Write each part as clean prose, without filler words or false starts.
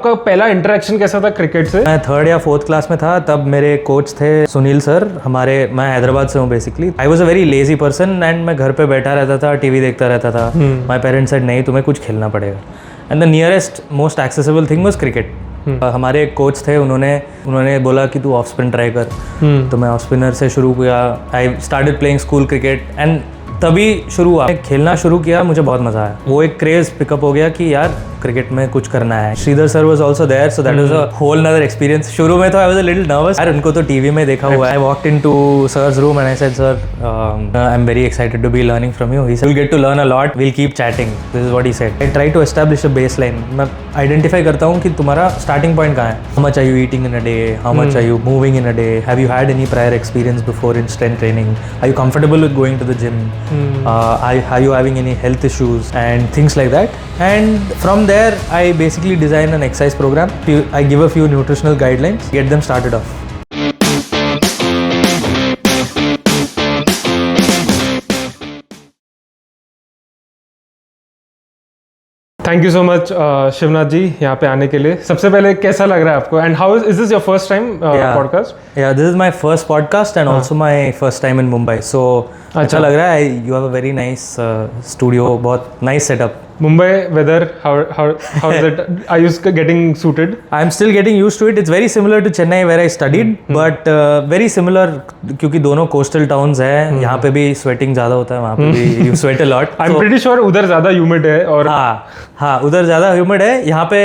आपका पहला इंटरेक्शन कैसा था क्रिकेट से? मैं 3rd या 4th क्लास में था तब मेरे कोच थे सुनील सर हमारे। मैं हैदराबाद से हूँ basically. I was a very lazy person and मैं घर पे बैठा रहता था, टीवी देखता रहता था। माई पेरेंट्स सेड नहीं तुम्हें कुछ खेलना पड़ेगा and the nearest most accessible thing was cricket. हमारे एक कोच थे, उन्होंने बोला कि तू ऑफ स्पिन ट्राई कर। तो मैं ऑफ स्पिनर से शुरू किया। आई started playing school cricket and तभी शुरू हुआ, खेलना शुरू किया, मुझे बहुत मज़ा आया। वो एक क्रेज़ पिकअप हो गया कि यार क्रिकेट में कुछ करना है। Shridhar sir was also there, so that was a whole another experience. शुरू में तो I was a little nervous, यार उनको तो टीवी में देखा हुआ है। I walked into sir's room and I said sir I am very excited to be learning from you. He said will get to learn a lot, will keep chatting, this is what he said. I try to establish a baseline. मैं identify करता हूँ कि तुम्हारा starting point कहाँ है। How much are you eating in a day, how much are you moving in a day, have you had any prior experience before in strength training, are you comfortable with going to the gym, are you having any health issues and things like that. And from there I basically design an exercise program. I give a few nutritional guidelines, get them started off. Thank you so much Shivnath ji यहाँ पे आने के लिए। सबसे पहले कैसा लग रहा है आपको and how is this your first time podcast? Yeah this is my first podcast and also my first time in Mumbai, so अच्छा लग रहा है। You have a very nice studio, बहुत nice setup. Mumbai weather, how is it? Are you getting suited? I'm still getting used to it. It's very similar to Chennai where I studied, but very similar क्योंकि दोनों coastal towns हैं। यहाँ पे भी sweating ज़्यादा होता है, वहाँ पे भी you sweat a lot. I'm pretty sure उधर ज़्यादा humid है और हाँ उधर ज़्यादा humid है। यहाँ पे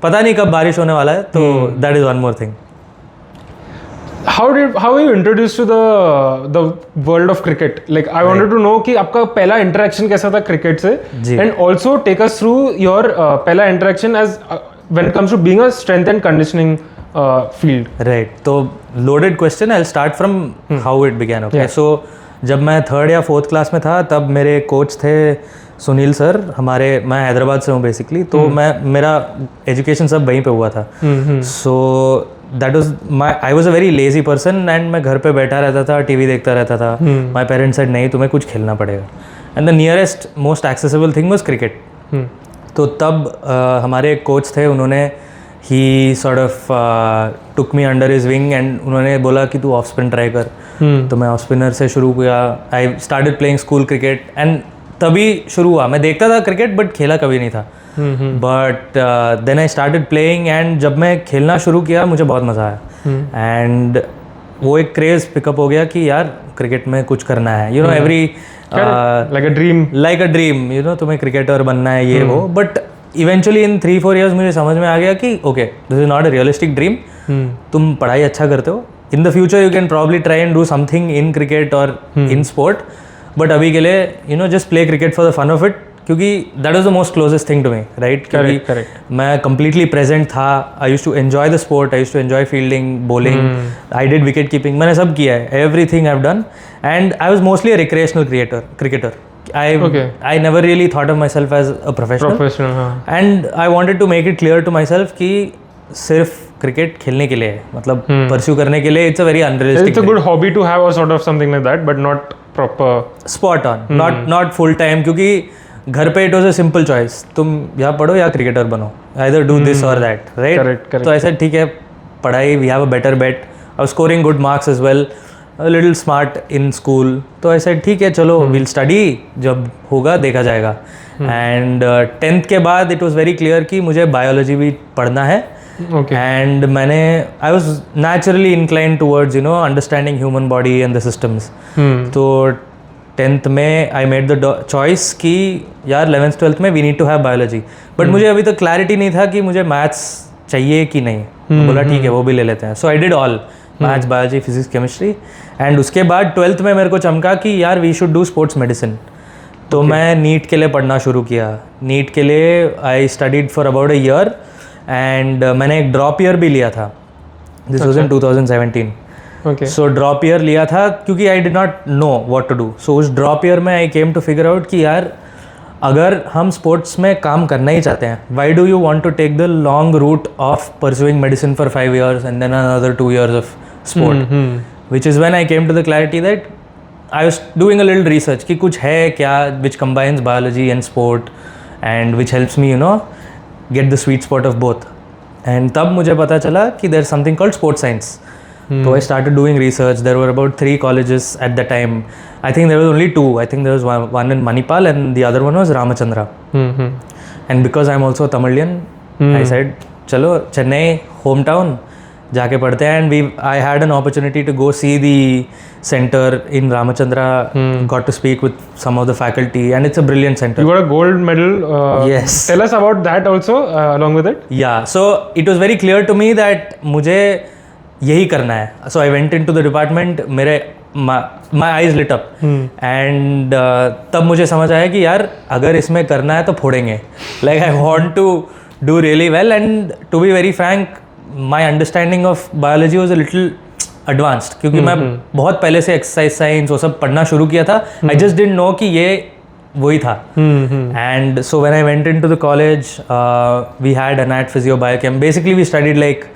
पता नहीं कब बारिश होने वाला है, तो that is one more thing. How were you introduced to the world of cricket? Like I wanted to know कि आपका पहला interaction कैसा था क्रिकेट से, and also take us through your पहला interaction as when it comes to being a strength and conditioning field. Right. तो loaded question. I'll start from how it began. Okay. So जब मैं 3rd या 4th class में था तब मेरे coach थे सुनील सर हमारे। मैं हैदराबाद से हूँ बेसिकली, तो मेरा एजुकेशन सब वहीं पे हुआ था। सो that was I was a very lazy person and मैं घर पे बैठा रहता था, टीवी देखता रहता था। माई पेरेंट्स सेड नहीं तुम्हें कुछ खेलना पड़ेगा and the nearest most accessible thing was cricket. तो तब हमारे एक कोच थे, उन्होंने ही sort of took me under his wing and उन्होंने बोला कि तू ऑफ स्पिन ट्राई कर। तो मैं ऑफ स्पिनर से शुरू किया। आई started playing school cricket and तभी शुरू हुआ। मैं देखता था क्रिकेट बट खेला कभी नहीं था। But then I started playing and जब मैं खेलना शुरू किया मुझे बहुत मज़ा आया एंड वो एक क्रेज़ पिकअप हो गया कि यार क्रिकेट में कुछ करना है। You know every like a dream, you know तुम्हें क्रिकेटर बनना है ये वो। बट इवेंचुअली इन 3-4 years मुझे समझ में आ गया कि okay this is not a realistic dream. तुम पढ़ाई अच्छा करते हो, in the future you can probably try and do something in cricket और इन स्पोर्ट, बट अभी के लिए you know just play cricket for the fun of it, क्योंकि that was the most closest thing to me, right? क्योंकि मैं completely present था। I used to enjoy the sport, I used to enjoy fielding, bowling, I did wicket keeping, मैंने सब किया है, everything I have done and I was mostly a recreational cricketer. I never really thought of myself as a professional. And I wanted to make it clear to myself कि सिर्फ cricket खेलने के लिए है, मतलब परस्यू करने के लिए. It's a very unrealistic. It's a good hobby to have or sort of something like that, but not proper. Spot on. Not full time, क्योंकि घर पे it was a simple choice. तुम या पढ़ो या क्रिकेटर बनो. Either do this or that, right? Correct. तो ऐसा ठीक है, पढ़ाई we have a better bet. I was scoring good marks as well. A little smart in school. तो ऐसा ठीक है, चलो we'll study, जब होगा देखा जाएगा. And 10th के बाद it was very clear कि मुझे biology भी पढ़ना है. And मैंने I was naturally inclined towards understanding human body and the systems. तो 10th में I made the choice कि यार 11th 12th में we need to have biology. But मुझे अभी तक clarity नहीं था कि मुझे maths चाहिए कि नहीं. बोला ठीक है वो भी ले लेते हैं. So I did all. Maths, biology, physics, chemistry. And उसके बाद 12th में मेरे को चमका कि यार we should do sports medicine. तो मैं नीट के लिए पढ़ना शुरू किया. नीट के लिए I studied for about a year and मैंने एक ड्रॉप ईयर भी लिया था. This was in 2017. So drop year लिया था क्योंकि I did not know what to do. So उस ड्रॉप ईयर में I came to figure out कि यार अगर हम स्पोर्ट्स में काम करना ही चाहते हैं, why do you want to take the long route of pursuing medicine for 5 years and then another 2 years of sport, which is when I came to the clarity that I was doing a little research कि कुछ है क्या which combines biology and sport and which helps me get the sweet spot of both. And तब मुझे पता चला कि there something called sports science. So I started doing research. There were about 3 colleges at the time. I think there was only 2. I think there was one in Manipal and the other one was Ramachandra. And because I'm also a Tamilian, I said, chalo, Chennai, hometown, जाके पढ़ते हैं. And I had an opportunity to go see the center in Ramachandra. Got to speak with some of the faculty, and it's a brilliant center. You got a gold medal. Yes. Tell us about that also along with it. Yeah. So it was very clear to me that मुझे यही करना है. So I went into the department. मेरे my eyes lit up. And तब मुझे समझ आया कि यार अगर इसमें करना है तो फोड़ेंगे. Like I want to do really well, and to be very frank, my understanding of biology was a little advanced क्योंकि मैं बहुत पहले से एक्सरसाइज साइंस वो सब पढ़ना शुरू किया था. I just didn't know कि ये वही था. And so when I went into the college, we had anat, physio, biochem. Basically we studied like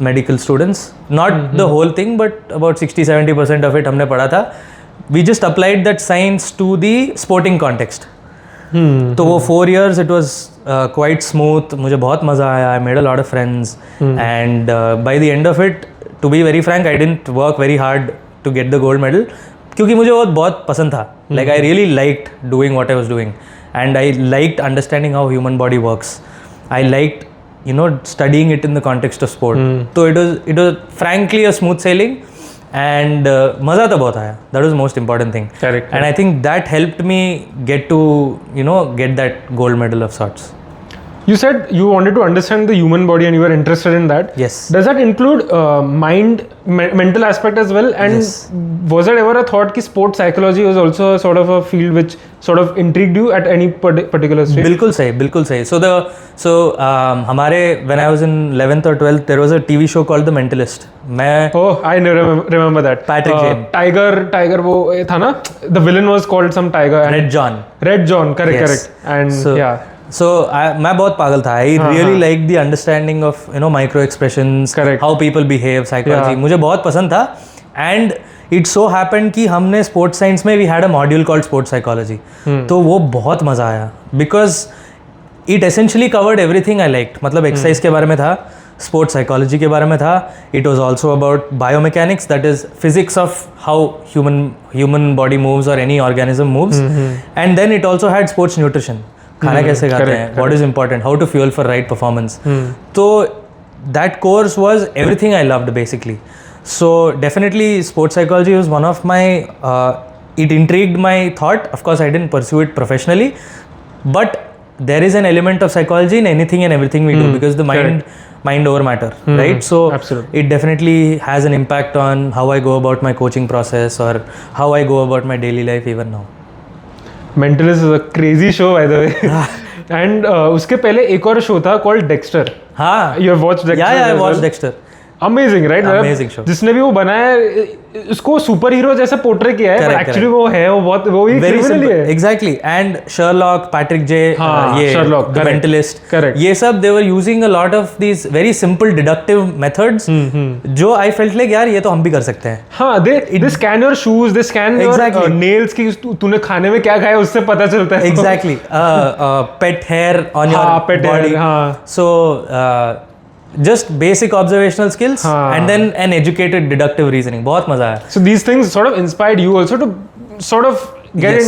medical students, not the whole thing, but about 60-70% of it हमने पढ़ा था. We just applied that science to the sporting context. तो वो 4 years it was quite smooth. मुझे बहुत मज़ा आया. I made a lot of friends. And by the end of it, to be very frank, I didn't work very hard to get the gold medal क्योंकि मुझे वो बहुत पसंद था. Like I really liked doing what I was doing, and I liked understanding how human body works. I liked studying it in the context of sport. So it was frankly a smooth sailing, and मज़ा तो बहुत आया. That was the most important thing. Correct. And I think that helped me get to get that gold medal of sorts. You said you wanted to understand the human body and you were interested in that. Yes. Does that include mental aspect as well? And Yes. Was there ever a thought कि sports psychology was also a sort of a field which sort of intrigued you at any particular stage? बिल्कुल सही. So हमारे when I was in 11th or 12th, there was a TV show called The Mentalist. Oh, I remember that. Patrick James. Tiger वो था ना? The villain was called some tiger. Red John. Red John, correct, Yes. correct. And So, yeah. So मैं बहुत पागल था. I really liked the understanding of micro expressions, Correct. how people behave, psychology. मुझे बहुत पसंद था. And it so happened कि हमने sports science में we had a module called sports psychology. तो वो बहुत मज़ा आया because it essentially covered everything I liked. मतलब exercise के बारे में था, sports psychology के बारे में था. It was also about biomechanics, that is physics of how human body moves or any organism moves. And then it also had sports nutrition. खाना कैसे खाते हैं, what is important, how to fuel for right performance. तो that course was everything I loved basically. So definitely sports psychology was one of my, it intrigued my thought. Of course I didn't pursue it professionally, but there is an element of psychology in anything and everything we do because the mind over matter, right? So absolutely. It definitely has an impact on how I go about my coaching process or how I go about my daily life even now. Mentalist is a crazy show by the way. And उसके पहले एक और show था called Dexter. हाँ. You have watched Dexter? Yeah, I watched Dexter. Amazing, right? Amazing show. जिसने भी वो बनाया है उसको सुपर हीरो जैसा पोर्ट्रे किया है, but actually वो है वो भी क्रिमिनल ही है. Exactly. And Sherlock, Patrick J, ये Sherlock, The Mentalist, correct. ये सब they were using a lot of these very simple deductive methods जो I felt like यार ये तो हम भी कर सकते हैं. हाँ, they scan your shoes, they scan your nails कि तूने खाने में क्या खाया उससे पता चलता है. Exactly. Pet hair on your body. So just basic observational skills and then an educated deductive reasoning. बहुत मजा आया. So these things sort of inspired you also to sort of get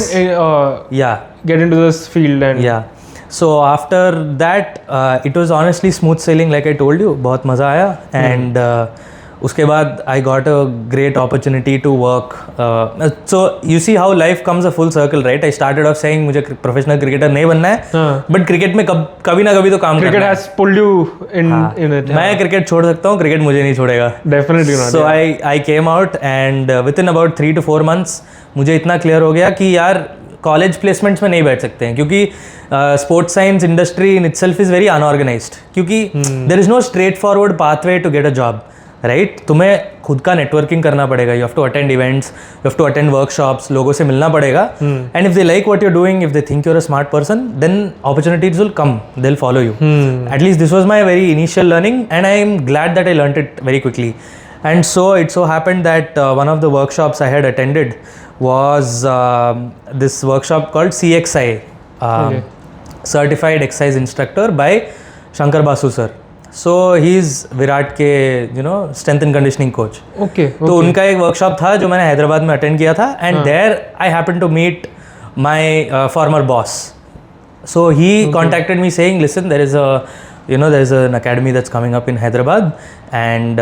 get into this field and So after that it was honestly smooth sailing like I told you. बहुत मजा आया and उसके बाद I got a great opportunity to work. So you see how life comes a full circle, right? I started off saying मुझे professional cricketer नहीं बनना है, but cricket में कभी ना कभी तो काम करना है. Cricket has pulled you in it. मैं क्रिकेट छोड़ सकता हूँ, क्रिकेट मुझे नहीं छोड़ेगा. Definitely not. So I came out and within about 3 to 4 months मुझे इतना क्लियर हो गया कि यार कॉलेज प्लेसमेंट्स में नहीं बैठ सकते हैं क्योंकि sports science industry in itself is very unorganised क्योंकि there is no straight forward pathway to get a job. Right तुम्हें खुद का नेटवर्किंग करना पड़ेगा. You have to attend events, you have to attend workshops, लोगों से मिलना पड़ेगा. And if they like what you doing, if they think you are a smart person, then opportunities will come, they will follow you. At least this was my very initial learning and I am glad that I learned it very quickly. And so it so happened that one of the workshops I had attended was this workshop called CXI, Certified Exercise Instructor by Shankar Basu sir. So he's Virat के strength and conditioning coach. Okay. तो उनका एक workshop था जो मैंने हैदराबाद में attend किया था, and there I happened to meet my former boss. So he contacted me saying, listen, there is an academy that's coming up in Hyderabad, and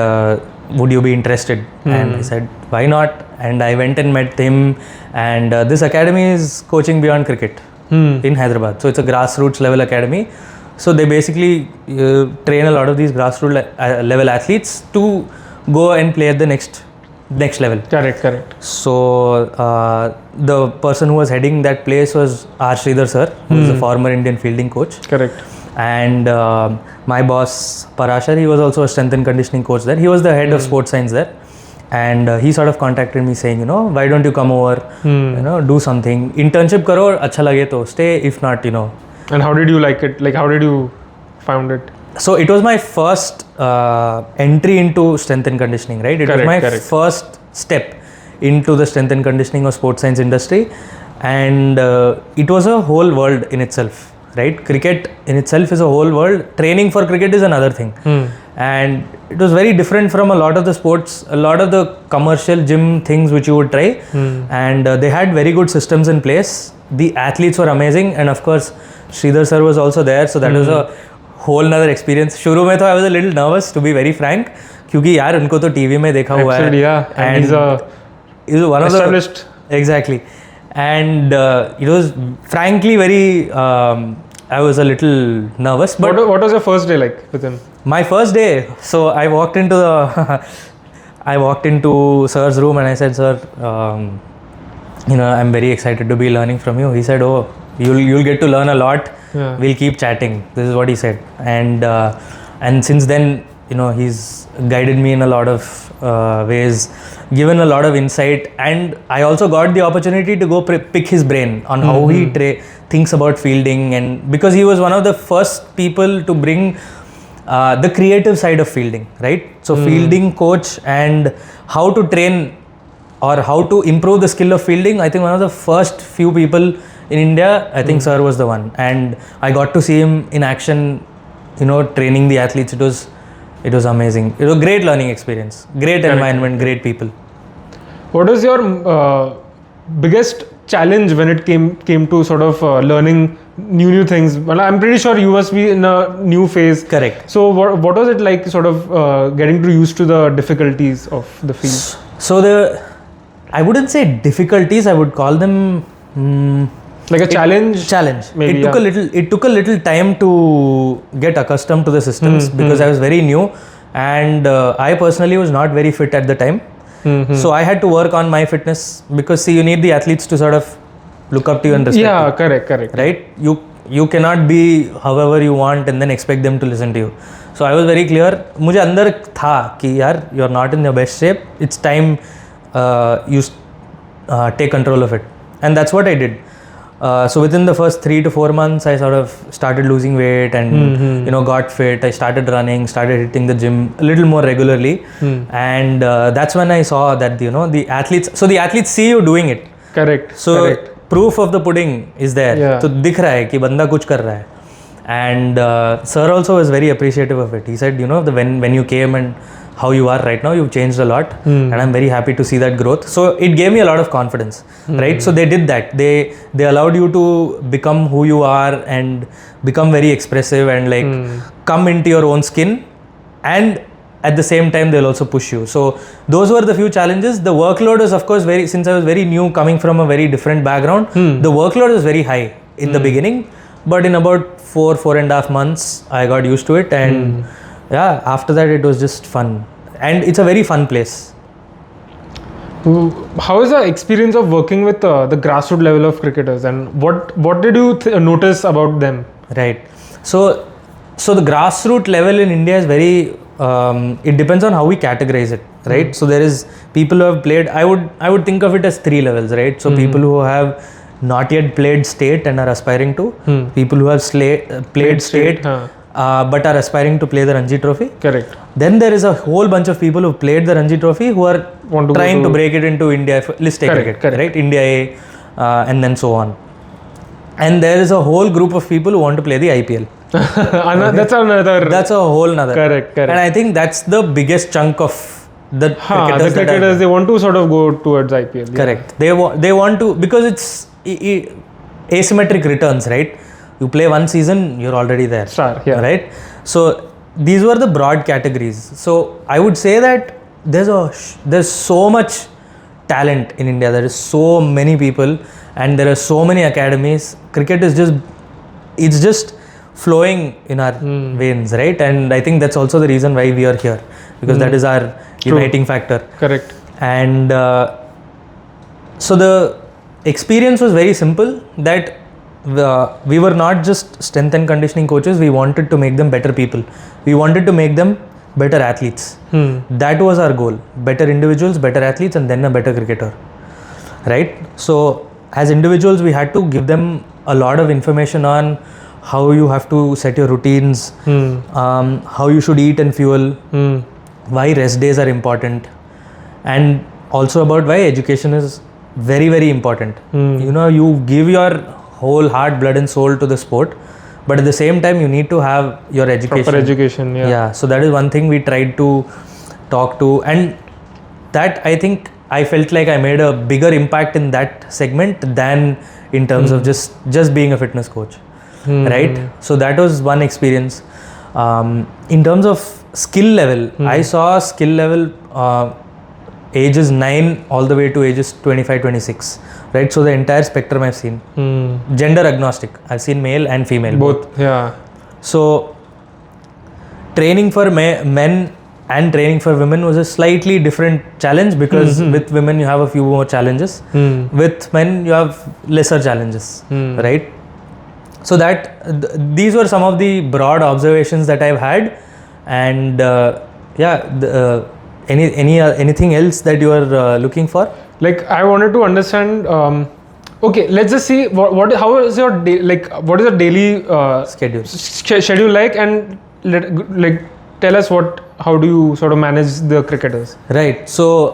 would you be interested? And I said, why not? And I went and met him, and this academy is coaching beyond cricket in Hyderabad. So it's a grassroots level academy. So they basically train a lot of these grassroots level athletes to go and play at the next level. Correct. So the person who was heading that place was R. Sridhar sir, who is a former Indian fielding coach. Correct. And my boss Parashar, he was also a strength and conditioning coach there. He was the head of sports science there, and he sort of contacted me saying, why don't you come over, do something, internship karo, acha lage to stay, if not, And how did you like it? Like, how did you found it? So it was my first entry into strength and conditioning, right? It was my first step into the strength and conditioning or sports science industry, and it was a whole world in itself, right? Cricket in itself is a whole world. Training for cricket is another thing, and it was very different from a lot of the sports, a lot of the commercial gym things which you would try, and they had very good systems in place. The athletes were amazing, and of course Sridhar sir was also there, so that was a whole nother experience. शुरू में तो I was a little nervous, to be very frank, क्योंकि यार उनको तो TV में देखा हुआ है, and he's one of established. Exactly, and it was frankly very I was a little nervous. But what was your first day like with him? My first day, so I walked into sir's room and I said, sir, I'm very excited to be learning from you. He said, oh, you'll get to learn a lot. We'll keep chatting. This is what he said, and since then, he's guided me in a lot of ways, given a lot of insight, and I also got the opportunity to go pick his brain on how he thinks about fielding, and because he was one of the first people to bring the creative side of fielding, right? So fielding coach and how to train or how to improve the skill of fielding, I think one of the first few people in India, I think sir was the one, and I got to see him in action, training the athletes. It was amazing. It was a great learning experience, great environment, great people. What was your biggest challenge when it came to sort of learning new things? Well, I'm pretty sure you must be in a new phase. Correct. So what was it like, sort of getting used to the difficulties of the field? So I wouldn't say difficulties. I would call them like a challenge. Maybe, it took a little time to get accustomed to the systems because I was very new, and I personally was not very fit at the time. So I had to work on my fitness, because see, you need the athletes to sort of look up to you and respect you. Correct. Right? You cannot be however you want and then expect them to listen to you. So I was very clear. मुझे अंदर था कि यार, you're not in your best shape. It's time you take control of it, and that's what I did. So within the first 3 to 4 months, I sort of started losing weight and got fit. I started running, started hitting the gym a little more regularly, and that's when I saw that the athletes. So the athletes see you doing it. Correct. So proof of the pudding is there. So दिख रहा है कि बंदा कुछ कर रहा है. And sir also was very appreciative of it. He said, when you came and how you are right now, you've changed a lot, and I'm very happy to see that growth. So it gave me a lot of confidence, right? So they did that. They allowed you to become who you are and become very expressive and come into your own skin, and at the same time they'll also push you. So those were the few challenges. The workload was, of course, since I was very new, coming from a very different background, the workload was very high in the beginning, but in about 4.5 months I got used to it, and after that it was just fun, and it's a very fun place. How is the experience of working with the grassroots level of cricketers, and what did you notice about them? Right. So the grassroots level in India is very it depends on how we categorize it, right? So there is people who have played, I would think of it as 3 levels, right? So people who have not yet played state and are aspiring to, people who have played state but are aspiring to play the Ranji Trophy. Correct. Then there is a whole bunch of people who played the Ranji Trophy who are trying to break it into India, let's take cricket, right? India A, and then so on. And there is a whole group of people who want to play the IPL, That's another. That's a whole nother. Correct. And I think that's the biggest chunk of the cricketers. The cricketers, they want to sort of go towards IPL. Correct. Yeah. They want to, because it's asymmetric returns, right? You play one season, you're already there. Star, yeah. Right? So these were the broad categories. So I would say that there's so much talent in India. There is so many people, and there are so many academies. Cricket is just flowing in our veins, right? And I think that's also the reason why we are here, because that is our uniting factor. Correct. And so the experience was very simple, that we were not just strength and conditioning coaches. We wanted to make them better people. We wanted to make them better athletes. That was our goal. Better individuals, better athletes, and then a better cricketer, right? So as individuals, we had to give them a lot of information on how you have to set your routines, how you should eat and fuel, why rest days are important, and also about why education is very, very important. You know, you give your whole heart, blood and soul to the sport, but at the same time you need to have your education. Proper education, yeah. So that is one thing we tried to talk to, and that I think I felt like I made a bigger impact in that segment than in terms of just being a fitness coach, right? So that was one experience. In terms of skill level, I saw skill level ages 9 all the way to ages 25, 26, right? So the entire spectrum I've seen. Gender agnostic. I've seen male and female. Both, yeah. So training for men and training for women was a slightly different challenge, because with women you have a few more challenges. With men you have lesser challenges, right? So that these were some of the broad observations that I've had. And anything else that you are looking for? Like, I wanted to understand. Okay, let's just see how is your day, like what is your daily schedule like, and tell us how do you sort of manage the cricketers? Right. So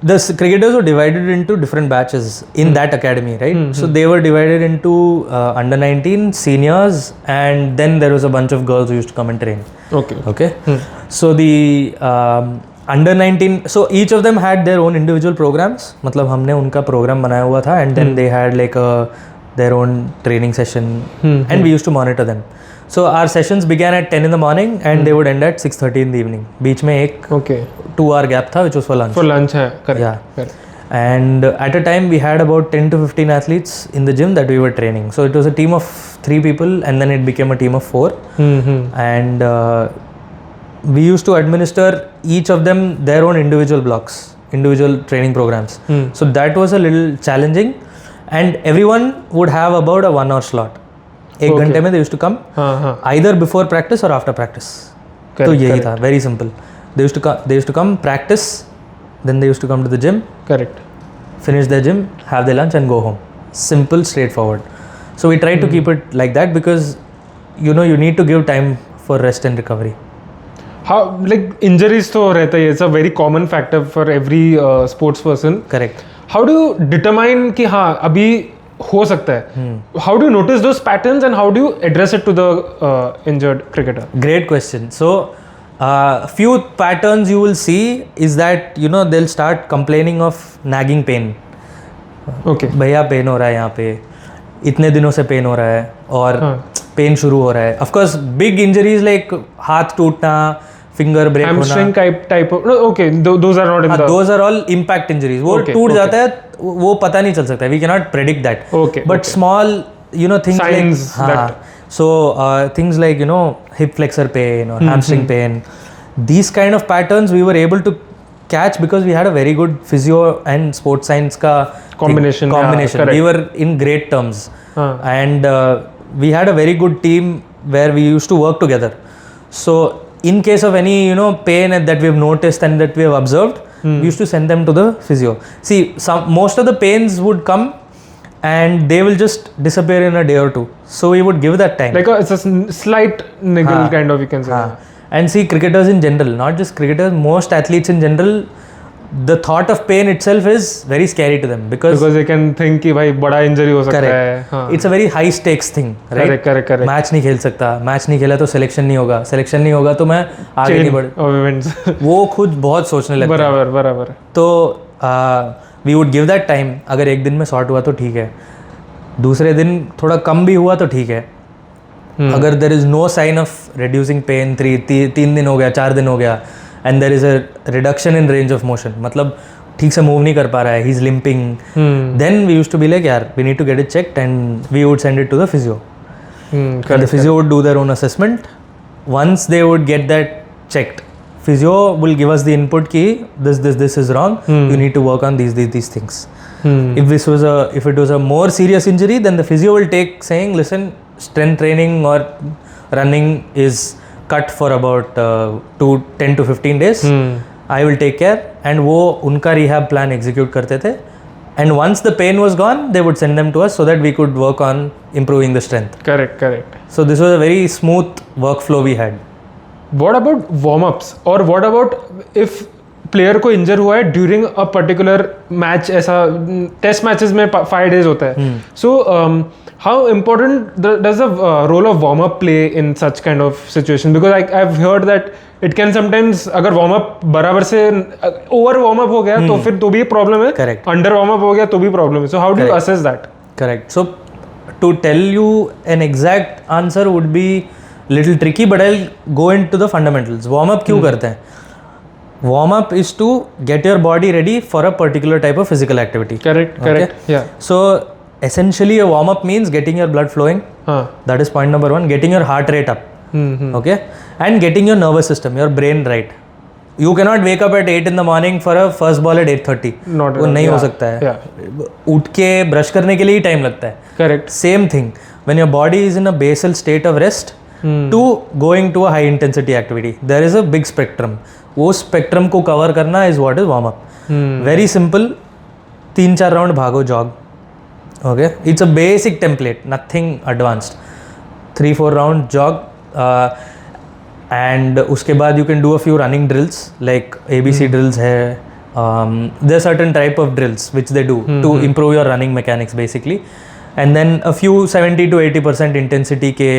the cricketers were divided into different batches in that academy, right? So they were divided into under 19, seniors, and then there was a bunch of girls who used to come and train. Okay. So the under 19, so each of them had their own individual programs. मतलब हमने उनका program बनाया हुआ था, and then they had like their own training session, and we used to monitor them. So our sessions began at 10 in the morning and they would end at 6:30 in the evening. बीच में एक 2-hour gap था, which was for lunch. For lunch, है, correct. Yeah. Correct. And at a time we had about 10 to 15 athletes in the gym that we were training. So it was a team of 3 people, and then it became a team of 4. And we used to administer each of them their own individual blocks, individual training programs. So that was a little challenging, and everyone would have about a 1-hour slot. एक घंटे में they used to come either before practice or after practice. तो यही था, very simple. They used to come practice, then they used to come to the gym. Correct. Finish their gym, have their lunch, and go home. Simple, straightforward. So we tried to keep it like that, because you need to give time for rest and recovery. How, like, injuries तो रहता है, it's a very common factor for every sports person. Correct. How do you determine कि हाँ अभी हो सकता है? How do you notice those patterns, and how do you address it to the injured cricketer? Great question. So few patterns you will see is that they'll start complaining of nagging pain. Okay. भैया pen हो रहा है यहाँ पे, इतने दिनों से pen हो रहा है, और पेन शुरू हो रहा है. Of course, big injuries like हाथ टूटना, finger break होना, hamstring type of, no, okay, those are not in the, those are all impact injuries. वो टूट जाता है, वो पता नहीं चल सकता. We cannot predict that. Okay. But small things signs like that. So things like hip flexor pain or hamstring pain, these kind of patterns we were able to catch because we had a very good physio and sports science ka combination. Yeah, we were in great terms, and we had a very good team where we used to work together. So in case of any pain that we have noticed and that we have observed, we used to send them to the physio. See, most of the pains would come and they will just disappear in a day or two. So we would give that time. Like it's a slight niggle kind of, you can say. And see, cricketers in general, not just cricketers, most athletes in general, the thought of pain itself is very scary to them because they can think कि भाई बड़ा injury हो सकता है. correct, it's a very high stakes thing, right? correct. Match नहीं खेल सकता, match नहीं खेला तो सिलेक्शन नहीं होगा तो मैं आगे नहीं बढ़ वो खुद बहुत सोचने लगता है. बराबर. तो we would give that time. अगर एक दिन में सॉर्ट हुआ तो ठीक है, दूसरे दिन थोड़ा कम भी हुआ तो ठीक है. अगर there is no sign of reducing pain 3 दिन हो गया, 4 दिन हो गया, and there is a reduction in range of motion, मतलब ठीक से मूव नहीं कर पा रहा है, he is limping, then we used to be like यार we need to get it checked and we would send it to the physio. The physio would do their own assessment. Once they would get that checked, physio will give us the input ki this is wrong, you need to work on these things. If it was a more serious injury, then the physio will take saying, listen, strength training or running is cut for about 10 to 15 days. I will take care, and वो उनका rehab plan execute करते थे. And once the pain was gone, they would send them to us so that we could work on improving the strength. Correct. So this was a very smooth workflow we had. What about warm-ups? Or what about if player को injure हुआ है during a particular match, ऐसा test matches में 5 days होता है. So how important does the role of warm-up play in such kind of situation? Because I've heard that it can sometimes, अगर warm-up बराबर से over warm-up हो गया तो फिर तो भी प्रॉब्लम है. Correct. Under warm-up हो गया तो भी प्रॉब्लम है. So how do you assess that? Correct. So to tell you an exact answer would be little tricky, but I'll go into the fundamentals. Warm-up क्यों करते हैं? Warm-up is to get your body ready for a particular type of physical activity. Correct. Yeah. So essentially a warm-up means getting your blood flowing. That is point number 1. Getting your heart rate up. Okay, and getting your nervous system, your brain right. You cannot wake up at 8 in the morning for a first ball at 8:30. वो नहीं हो सकता है. उठ के brush करने के लिए ही टाइम लगता है. Correct. Same thing when your body is in a basal state of rest to going to a high intensity activity, there is a big spectrum. वो spectrum को cover करना is what is warm up. Very simple. 3-4 round भागो, jog. Okay, it's a basic template, nothing advanced. 3-4 round jog. And उसके बाद you can do a few running drills like ABC drills है. There are certain type of drills which they do to improve your running mechanics basically, and then a few 70 to 80% intensity के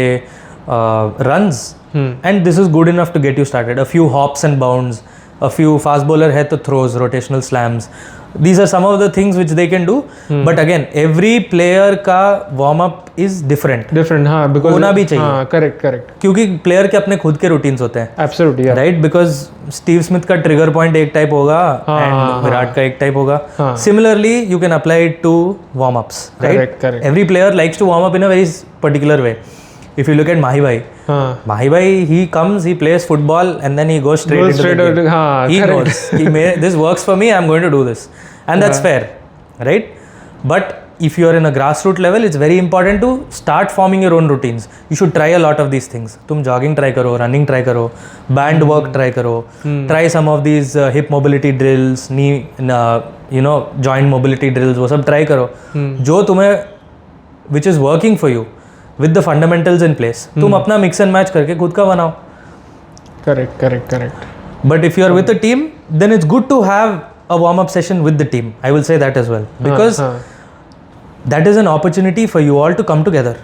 runs, and this is good enough to get you started. A few hops and bounds, a few fast bowler है तो throws, rotational slams. These are some of the things which they can do. But again, every player का warm up is different. हाँ, because होना भी चाहिए. हाँ, correct. क्योंकि player के अपने खुद के routines होते हैं. Absolutely, yeah. Right, because Steve Smith का trigger point एक type होगा and विराट का एक type होगा. Similarly, you can apply it to warm ups. Right? Correct. Every player likes to warm up in a very particular way. If you look at Mahi Bhai, he comes, he plays football, and then he goes straight into the game. He knows, this works for me, I'm going to do this. And that's fair, right? But if you are in a grassroots level, it's very important to start forming your own routines. You should try a lot of these things. तुम jogging try करो, running try करो, band work try करो, try some of these hip mobility drills, knee, joint mobility drills, वो सब try करो. जो तुम्हें, which is working for you, with the fundamentals in place, तुम अपना mix and match करके खुद का बनाओ. Correct. But if you are with a team, then it's good to have a warm-up session with the team. I will say that as well, because that is an opportunity for you all to come together,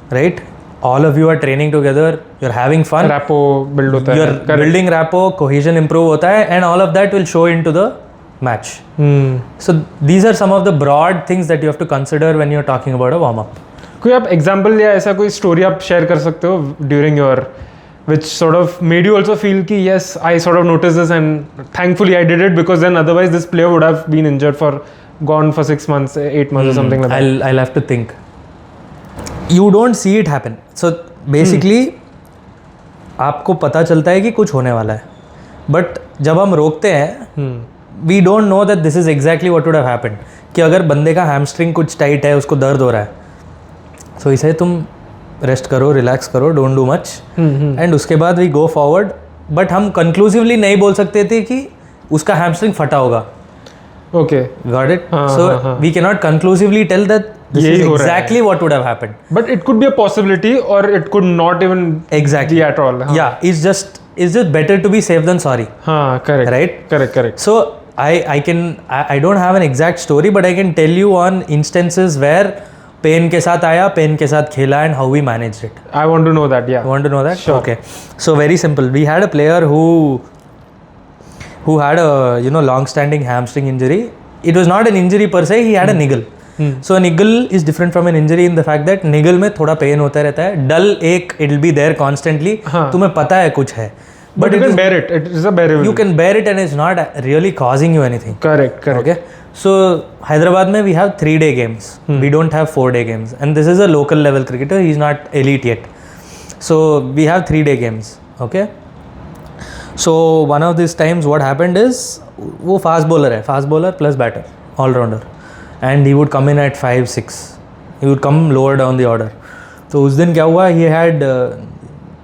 right? All of you are training together, you're having fun, rapport build होता है, you're building rapport, cohesion improve होता है, and all of that will show into the match. So these are some of the broad things that you have to consider when you're talking about a warm-up. कोई आप example या ऐसा कोई story आप share कर सकते हो during your which sort of made you also feel कि yes, I sort of noticed this and thankfully I did it, because then otherwise this player would have been injured gone for 6 months, 8 months or something like that. I'll have to think. You don't see it happen. So basically आपको पता चलता है कि कुछ होने वाला है, but जब हम रोकते हैं we don't know that this is exactly what would have happened. कि अगर बंदे का hamstring कुछ टाइट है, उसको दर्द हो रहा है, तो इसे तुम रेस्ट करो, रिलैक्स करो, डोंट डू मच, एंड उसके बाद वी गो फॉरवर्ड. बट हम कंक्लूसिवली नहीं बोल सकते थे कि उसका हैमस्ट्रिंग फटा होगा. Okay, got it. So we can not conclusively tell that this is exactly what would have happened. But it could be a possibility और it could not even exactly at all. या it's just better to be safe than sorry. हाँ, correct, right, correct. So I don't have an exact story, but I can tell you on instances where pain के साथ आया, pain के साथ खेला, and how we managed it. I want to know that. Yeah. You want to know that? Sure. Okay. So very simple. We had a player who had a long-standing hamstring injury. It was not an injury per se. He had a niggle. So a niggle is different from an injury in the fact that niggle में थोड़ा pain होता रहता है. Dull ache, it will be there constantly. तुम्हें पता है कुछ है. But you can bear it. It is a bearable. You can bear it and it's not really causing you anything. Correct. Okay. So Hyderabad mein we have 3-day games. We don't have 4-day games. And this is a local level cricketer. He's not elite yet. So we have 3-day games. Okay. So one of these times what happened is वो fast bowler plus batter, all rounder. And he would come in at 5-6. He would come lower down the order. तो उस दिन क्या हुआ? He had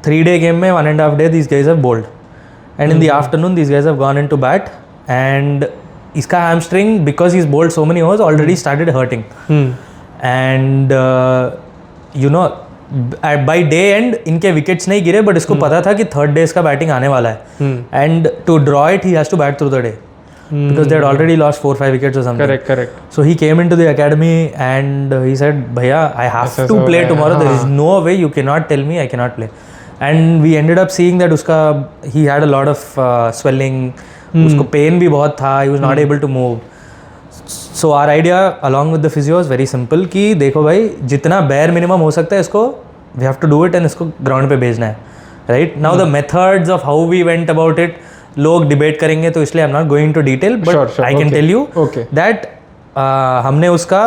3-day game में 1.5 day these guys have bowled. And in the afternoon these guys have gone into bat. And इसका hamstring, because he's bowled so many overs, already started hurting. And by day end इनके wickets नहीं गिरे, but इसको पता था कि 3rd day इसका batting आने वाला है. And to draw it he has to bat through the day. Because they had already lost 4-5 wickets or something. Correct. So he came into the academy and he said, Bhaiya, I have to play tomorrow. There is no way, you cannot tell me I cannot play. And we ended up seeing that he had a lot of swelling. उसको pain भी बहुत था. He was not able to move. So our idea along with the physio was very simple कि देखो भाई जितना bare minimum हो सकता है इसको we have to do it and इसको ground पे भेजना है. Right? Now the methods of how we went about it लोग डिबेट करेंगे तो इसलिए I am not going to detail, but I can tell you that हमने उसका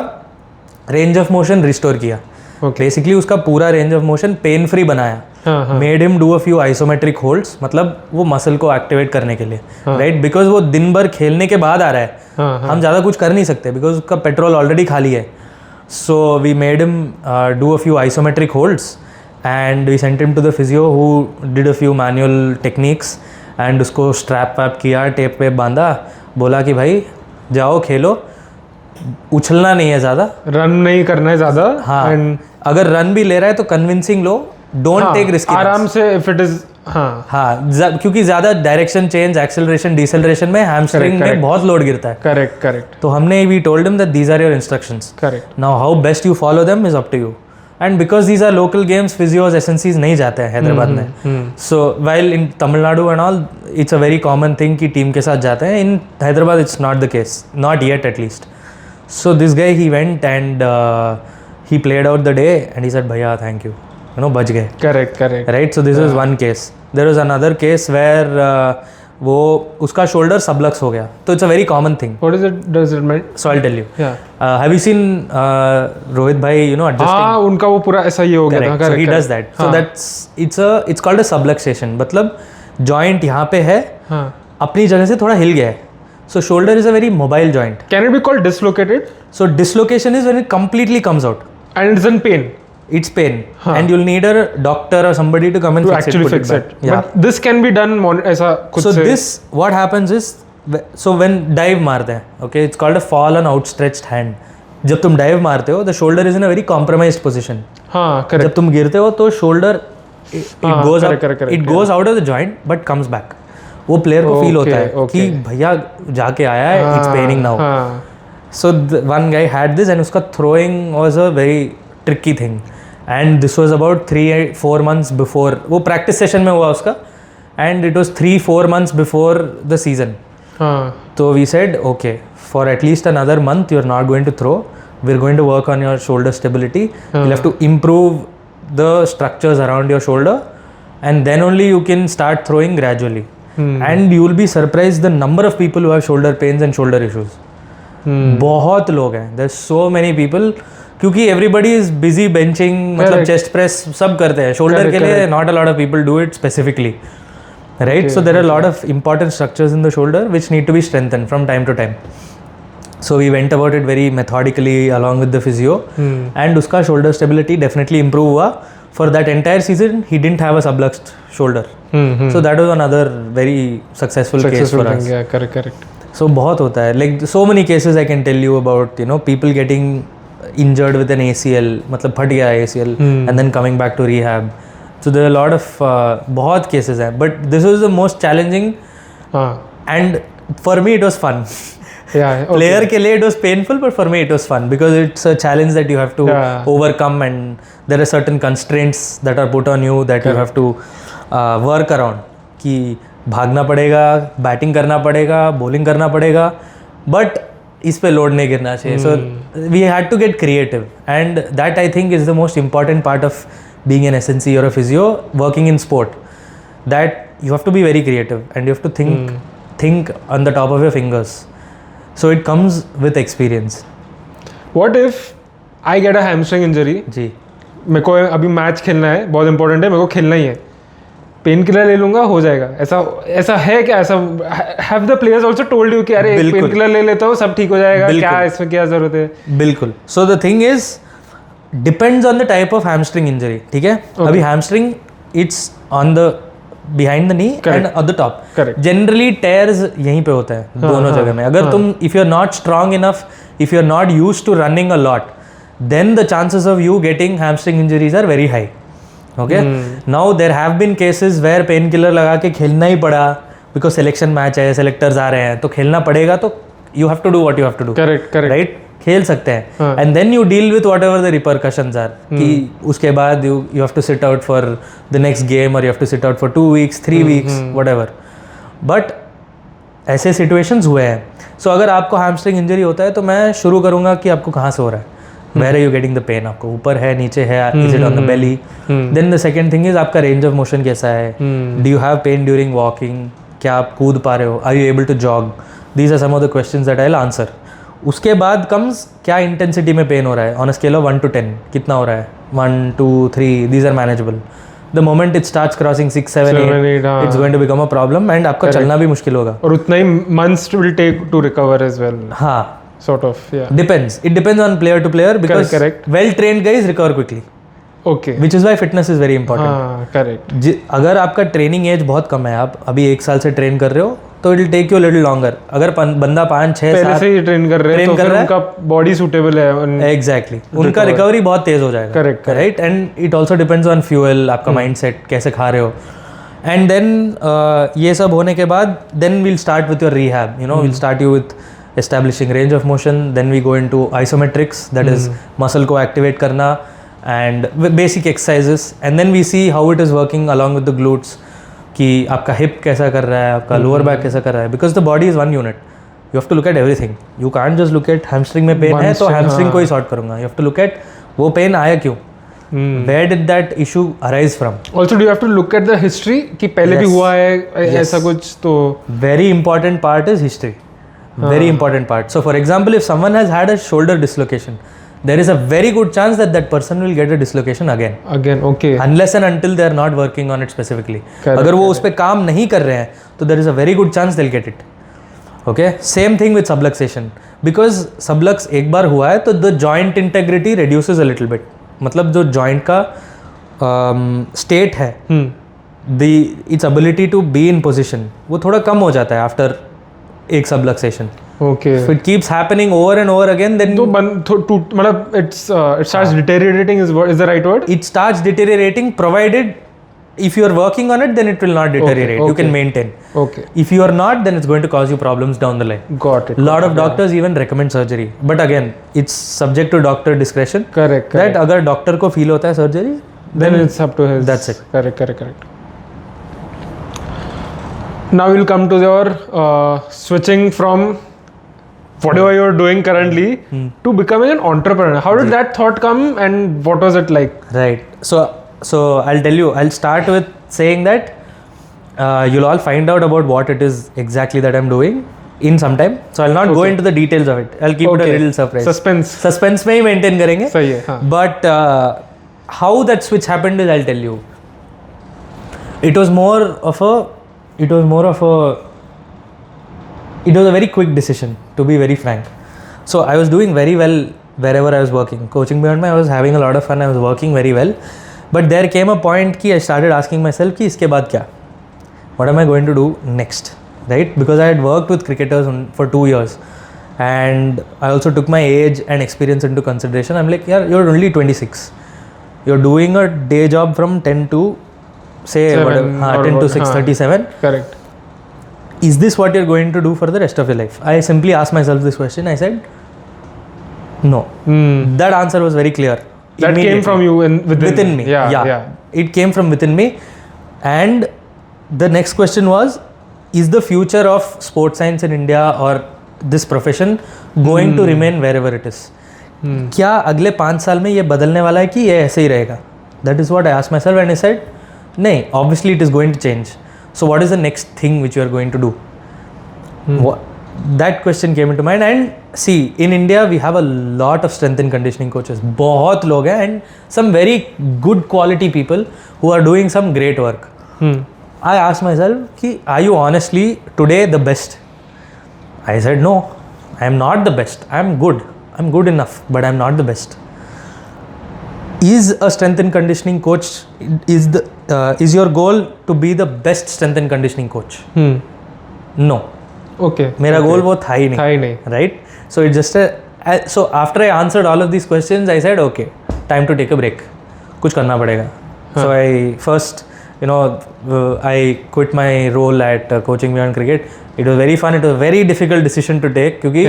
रेंज ऑफ मोशन रिस्टोर किया. बेसिकली उसका पूरा range of motion pain free बनाया. Made him do a few isometric holds, मतलब वो मसल को एक्टिवेट करने के लिए. राइट. बिकॉज वो दिन भर खेलने के बाद आ रहा है. हम ज़्यादा कुछ कर नहीं सकते बिकॉज उसका पेट्रोल ऑलरेडी खाली है. So we made him do a few isometric holds and we sent him to the physio who did a few manual techniques and उसको स्ट्रैप वैप किया, टेप पे बांधा, बोला कि भाई जाओ खेलो, उछलना नहीं है ज़्यादा, रन नहीं करना है ज़्यादा. हाँ. अगर रन भी ले रहा है तो कन्विंसिंग लो, डोंट टेक रिस्क. आराम से इफ इट इज. हाँ, क्योंकि ज़्यादा डायरेक्शन चेंज, एक्सेलरेशन, डिसेलरेशन में हैमस्ट्रिंग में बहुत लोड गिरता है. करेक्ट. तो हमने we told him that these are your instructions. Correct. Now how best you follow them is up to you. And because these are local games, physios, एसेंसीज नहीं जाते हैं हैदराबाद में. So while in Tamil Nadu and all it's a very common thing कि team के साथ जाते हैं. In Hyderabad it's not the case, not yet at least. So this guy he went and he played out the day and he said भैया thank you, बच गए. Correct. Right. So this is one case. There was another case where वो उसका shoulder sublux हो गया. तो it's a very common thing. What is it, does it mean? So I will tell you. Have you seen Rohit भाई adjusting? हाँ, उनका वो पूरा ऐसा ही हो गया था. So he does that. So it's called a subluxation. मतलब joint यहाँ पे है, अपनी जगह से थोड़ा हिल गया है. So shoulder is a very mobile joint. Can it be called dislocated? So dislocation is when it completely comes out. And it's in pain. It's pain. And you'll need a doctor or somebody to come and actually fix it. Yeah. But this can be done ऐसा खुद से. So this, what happens is, so when dive मारते हैं, okay, it's called a fall on outstretched hand. जब तुम dive मारते हो, the shoulder is in a very compromised position. हाँ, correct. जब तुम गिरते हो तो shoulder it goes out of the joint but comes back. वो प्लेयर को फील होता है कि भैया जाके आया है, it's paining now. So one guy had this and उसका throwing was a very tricky thing. And this was about 3-4 months before. वो practice session में हुआ उसका. And it was 3-4 months before the season. So we said, okay, for at least another month you're not going to throw. We're going to work on your shoulder stability. You'll have to improve the structures around your shoulder. And then only you can start throwing gradually. And you will be surprised the number of people who have shoulder pains and shoulder issues. बहुत लोग हैं. There's so many people. क्योंकि everybody is busy benching, मतलब chest press सब करते हैं. Shoulder के लिए not a lot of people do it specifically. Right? So there are a lot of important structures in the shoulder which need to be strengthened from time to time. So we went about it very methodically along with the physio. And उसका shoulder stability definitely improve हुआ. For that entire season, he didn't have a subluxed shoulder. So that was another very successful case for us. Yeah, correct. So बहुत होता है. Like so many cases I can tell you about, people getting injured with an ACL, मतलब फट गया ACL, and then coming back to rehab. So there are a lot of बहुत cases हैं. But this was the most challenging. And for me it was fun. Yeah, okay. Player के लिए it was painful, but for me it was fun because it's a challenge that you have to overcome, and there are certain constraints that are put on you that you have to work around. कि भागना पड़ेगा, batting करना पड़ेगा, bowling करना पड़ेगा, but इस पे load नहीं गिरना चाहिए. So we had to get creative, and that I think is the most important part of being an SNC or a physio working in sport. That you have to be very creative and you have to think on the top of your fingers. So it comes with experience. What if I get a hamstring injury? जी. मेरे को अभी match खेलना है, बहुत important है, मेरे को खेलना ही है. पेन किलर ले लूंगा, हो जाएगा. ऐसा है क्या? ऐसा have the players also told you कि अरे पेन किलर ले लेता हूँ, सब ठीक हो जाएगा, क्या इसमें क्या जरूरत है? बिल्कुल. So the thing is depends on the type of hamstring injury. ठीक है? अभी hamstring it's on the behind the knee and at the top. Correct. Generally tears यहीं पे होता है दोनों जगह में. अगर तुम if you're not strong enough, if you're not used to running a lot, then the chances of you getting hamstring injuries are very high. Okay. Now there have been cases where painkiller लगा के खेलना ही पड़ा because selection match है, selectors आ रहे हैं, तो खेलना पड़ेगा, तो you have to do what you have to do. Correct. Right? खेल सकते हैं. And then you deal with whatever the repercussions are. कि उसके बाद you have to sit out for the next game, or you have to sit out for 2 weeks, 3 weeks, whatever. But ऐसे situations हुए हैं. So अगर आपको hamstring injury होता है तो मैं शुरू करूँगा कि आपको कहाँ से हो रहा है. Where are you getting the pain? आपको ऊपर है, नीचे है, is it on the belly? Then the second thing is आपका range of motion कैसा है? Do you have pain during walking? क्या आप कूद पा रहे हो? Are you able to jog? These are some of the questions that I'll answer. उसके बाद कम्स क्या इंटेंसिटी में पेन हो रहा है on a scale of 1 to 10 कितना हो रहा है? 1 2 3 these are manageable. The moment it starts crossing 6 7 8 it's going to become a problem and आपका चलना भी मुश्किल होगा. और उतना ही months will take to recover as well. हाँ, sort of, yeah. Depends. It depends on player to player because correct. well trained guys recover quickly. Okay. Which is why fitness is very important. हाँ, correct. अगर आपका training as बहुत कम है, आप अभी 1 साल से ट्रेन कर रहे हो, तो it will take you little longer. अगर बंदा 5 6 पहले से ही ट्रेन कर रहे हैं तो फिर उनका बॉडी सूटेबल है. एग्जैक्टली. उनका रिकवरी बहुत तेज हो जाएगा. Correct. Right. And it also depends on fuel, आपका माइंडसेट कैसे खा रहे हो. एंड देन ये सब होने के बाद then we'll start with your rehab. You know, we'll start you with establishing range of motion, then we go into isometrics, that is muscle को activate करना, and basic exercises, and then we see how it is working along with the glutes, कि आपका hip कैसा कर रहा है, आपका lower back कैसा कर रहा है, because the body is one unit. You have to look at everything. You can't just look at hamstring में pain है तो hamstring को ही sort करूँगा. You have to look at वो pain आया क्यों, where did that issue arise from. Also do you have to look at the history कि पहले भी हुआ है ऐसा कुछ. तो very important part is history. Very important part. So for example, if someone has had a shoulder dislocation, there is a very good chance that that person will get a dislocation again. Okay. Unless and until they are not working on it specifically. अगर वो उस पे काम नहीं कर रहे हैं तो there is a very good chance they'll get it. Okay. Same thing with subluxation. Because sublux एक बार हुआ है तो the joint integrity reduces a little bit. मतलब जो joint का state है, its ability to be in position, वो थोड़ा कम हो जाता है after एक subluxation. Okay. So it keeps happening over and over again. Then तो मतलब it starts deteriorating is the right word? It starts deteriorating provided if you are working on it, then it will not deteriorate. Okay. You can maintain. Okay. If you are not, then it's going to cause you problems down the line. Got it. Lot of doctors even recommend surgery, but again it's subject to doctor discretion. Correct. That अगर doctor को feel होता है surgery, then it's up to his. That's it. Correct. Now we'll come to your switching from whatever you're doing currently to becoming an entrepreneur. How did that thought come and what was it like? Right. So I'll tell you. I'll start with saying that you'll all find out about what it is exactly that I'm doing in some time. So I'll not go into the details of it. I'll keep it a little surprise. Suspense में ही maintain करेंगे. सही है. हाँ. But how that switch happened is I'll tell you. It was a very quick decision, to be very frank. So I was doing very well wherever I was working. Coaching Beyond Me, I was having a lot of fun. I was working very well. But there came a point कि I started asking myself कि इसके बाद क्या? What am I going to do next? Right? Because I had worked with cricketers for 2 years. And I also took my age and experience into consideration. I'm like, yeah, you're only 26. You're doing a day job from 10 to say 10 to 6:37. Correct. is this what you're going to do for the rest of your life? I simply asked myself this question. I said, no. That answer was very clear. That came from you within me. Yeah. It came from within me. And the next question was, is the future of sports science in India or this profession going to remain wherever it is? क्या अगले 5 साल में ये बदलने वाला है कि ये ऐसे ही रहेगा? That is what I asked myself, and I said, नहीं, obviously it is going to change. So what is the next thing which you are going to do? That question came into mind. And see, in India we have a lot of strength and conditioning coaches. बहुत लोग हैं, and some very good quality people who are doing some great work. I asked myself, कि are you honestly today the best? I said, no, I am not the best. I am good. I'm good enough, but I'm not the best. Is a strength and conditioning coach, is your goal to be the best strength and conditioning coach? No. Okay. मेरा goal वो था ही नहीं. Right? So it just so after I answered all of these questions, I said, okay, time to take a break. कुछ करना पड़ेगा. So I first, I quit my role at Coaching Beyond Cricket. It was very fun. It was a very difficult decision to take क्योंकि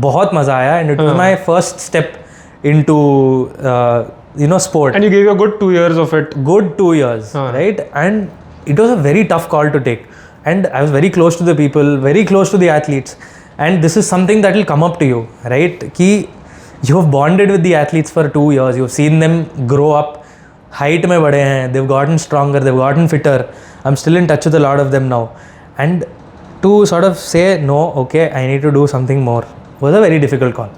बहुत मज़ा आया, and it was my first step into sport. And you gave a good 2 years of it. Good 2 years, right? And it was a very tough call to take. And I was very close to the people, very close to the athletes. And this is something that will come up to you, right? Ki you have bonded with the athletes for 2 years. You've seen them grow up. Height mein bade hain. They've gotten stronger. They've gotten fitter. I'm still in touch with a lot of them now. And to sort of say, no, okay, I need to do something more was a very difficult call.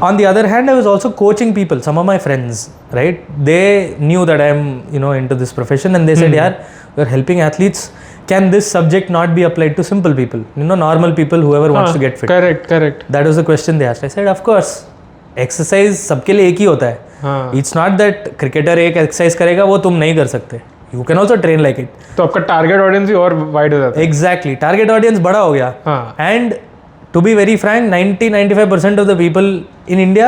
On the other hand, I was also coaching people, some of my friends, right? They knew that I'm, into this profession, and they said, yaar, we're helping athletes. Can this subject not be applied to simple people? Normal people, whoever wants to get fit. Correct. That was the question they asked. I said, of course. Exercise सबके लिए एक ही होता है. It's not that cricketer एक exercise करेगा वो तुम नहीं कर सकते. You can also train like it. तो आपका target audience भी और wide हो जाता है. Exactly. Target audience बड़ा हो गया. And to be very frank, 90-95% of the people in India,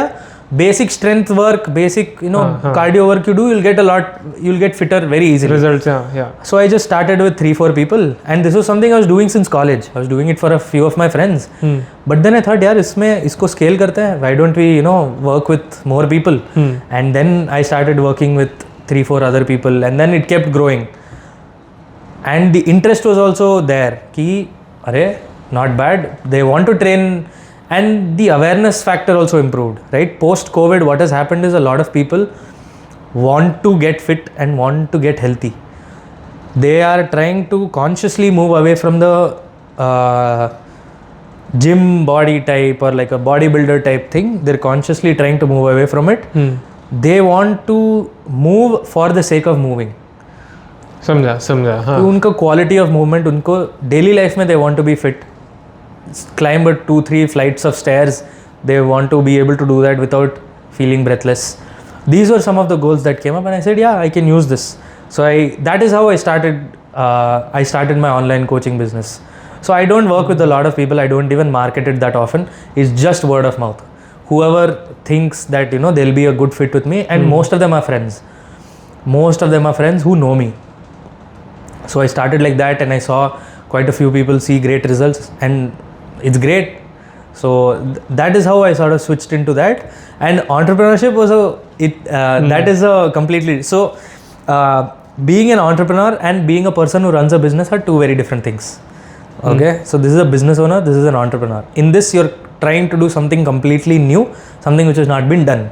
basic strength work, basic cardio work you do, you'll get fitter very easily. Results, yeah. So I just started with 3-4 people, and this was something I was doing since college. I was doing it for a few of my friends. But then I thought, yaar, इसको scale करते हैं. Why don't we work with more people? And then I started working with 3-4 other people, and then it kept growing. And the interest was also there. Ki, arey, not bad. They want to train, and the awareness factor also improved, right? Post COVID, what has happened is a lot of people want to get fit and want to get healthy. They are trying to consciously move away from the gym body type or like a bodybuilder type thing. They're consciously trying to move away from it. They want to move for the sake of moving. समझा. हाँ. उनको quality of movement, उनको daily life में they want to be fit. Climb 2-3 flights of stairs. They want to be able to do that without feeling breathless. These were some of the goals that came up, and I said, yeah, I can use this. So that is how I started. I started my online coaching business. So I don't work with a lot of people. I don't even market it that often. It's just word of mouth. Whoever thinks that they'll be a good fit with me, and most of them are friends. Most of them are friends who know me. So I started like that, and I saw quite a few people see great results, and it's great. So that is how I sort of switched into that. And entrepreneurship was that is a completely, so being an entrepreneur and being a person who runs a business are two very different things. Okay, so this is a business owner, this is an entrepreneur. In this, you're trying to do something completely new, something which has not been done,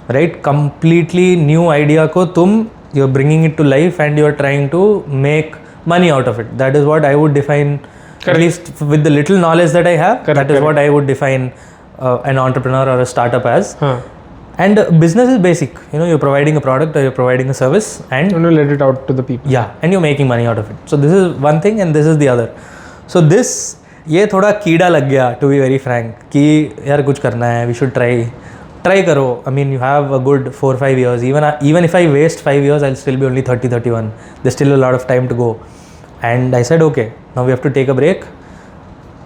right? Completely new idea ko you're bringing it to life, and you're trying to make money out of it. That is what I would define. At least with the little knowledge that I have, that is what I would define an entrepreneur or a startup as. And business is basic. You're providing a product or you're providing a service, and you let it out to the people. Yeah, and you're making money out of it. So this is one thing, and this is the other. So ये थोड़ा कीड़ा लग गया, to be very frank, कि यार कुछ करना है, we should try करो. I mean, you have a good 4-5 years. Even if I waste 5 years, I'll still be only 30-31. There's still a lot of time to go. And I said, okay, now we have to take a break,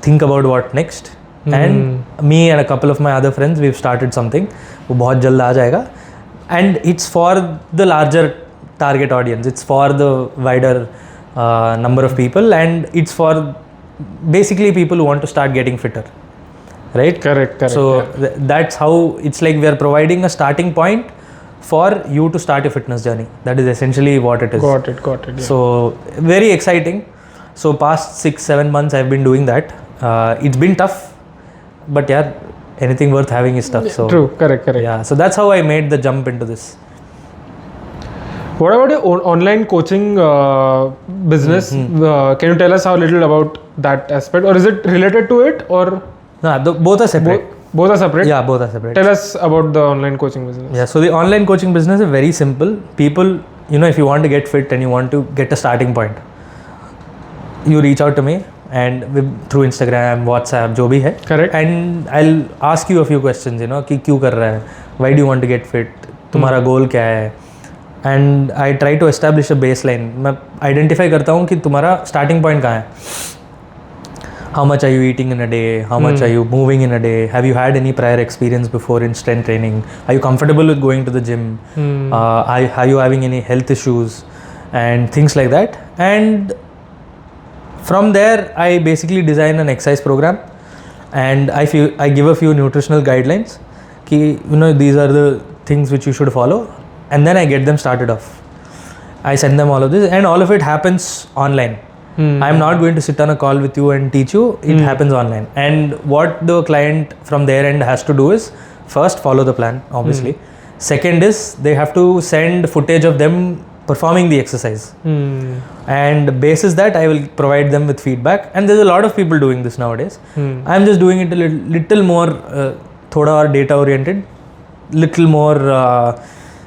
think about what next. And me and a couple of my other friends, we've started something. वो बहुत जल्द आ जाएगा. And it's for the larger target audience. It's for the wider number of people, and it's for basically people who want to start getting fitter, right? Correct. So that's how it's like we are providing a starting point for you to start your fitness journey. That is essentially what it is. Got it. Yeah. So very exciting. So past 6-7 months I've been doing that. It's been tough, but yeah, anything worth having is tough. So true. Correct. Yeah, so that's how I made the jump into this. What about your online coaching business? Can you tell us a little about that aspect, or is it related to it, or No, both are separate. Both are separate? Yeah, both are separate. Tell us about the online coaching business. Yeah, so the online coaching business is very simple. People, if you want to get fit and you want to get a starting point, you reach out to me and through Instagram, WhatsApp, जो भी है. Correct. And I'll ask you a few questions, कि क्यों कर रहा है? Why do you want to get fit? तुम्हारा goal क्या है? And I try to establish a baseline. मैं identify करता हूँ कि तुम्हारा starting point कहाँ है? How much are you eating in a day? How much are you moving in a day? Have you had any prior experience before in strength training? Are you comfortable with going to the gym? Are you having any health issues? And things like that. And from there, I basically design an exercise program, and I give a few nutritional guidelines. These are the things which you should follow, and then I get them started off. I send them all of this, and all of it happens online. I'm not going to sit on a call with you and teach you. It happens online. And what the client from their end has to do is, first follow the plan, obviously. Second is they have to send footage of them performing the exercise. And basis that, I will provide them with feedback. And there's a lot of people doing this nowadays. I'm just doing it a little more thoda or data oriented, little more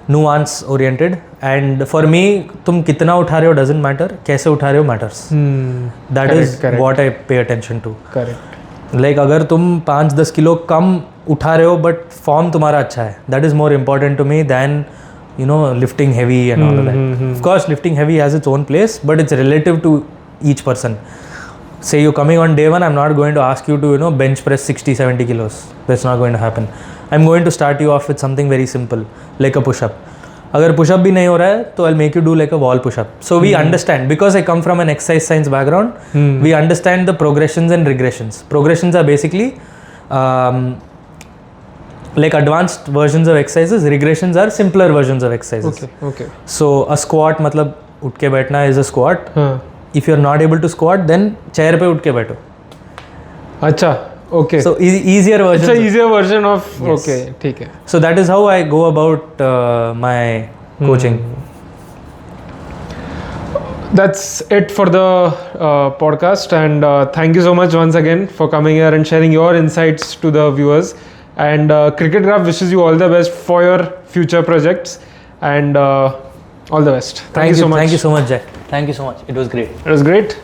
nuance oriented. And for me, तुम कितना उठा रहे हो doesn't matter, कैसे उठा रहे हो matters. That is what I pay attention to. Correct. Like अगर तुम 5-10 किलो कम उठा रहे हो but form तुम्हारा अच्छा है, that is more important to me than lifting heavy and all of that. Of course, lifting heavy has its own place, but it's relative to each person. Say you're coming on day one, I'm not going to ask you to bench press 60-70 kilos. That's not going to happen. I'm going to start you off with something very simple, like a push-up. अगर pushup भी नहीं हो रहा है तो I'll make you do like a wall push-up. So we understand, because I come from an exercise science background, we understand the progressions and regressions. Progressions are basically like advanced versions of exercises. Regressions are simpler versions of exercises. Okay. So a squat मतलब उठ के बैठना is a squat. If you're not able to squat, then chair पे उठ के बैठो. अच्छा. Okay. So easier version. It's an easier version of. Yes. Okay. ठीक है. So that is how I go about my coaching. That's it for the podcast, and thank you so much once again for coming here and sharing your insights to the viewers. And CRICKETGRAPH wishes you all the best for your future projects, and all the best. Thank you so much. Thank you so much, Jack. Thank you so much. It was great. It was great.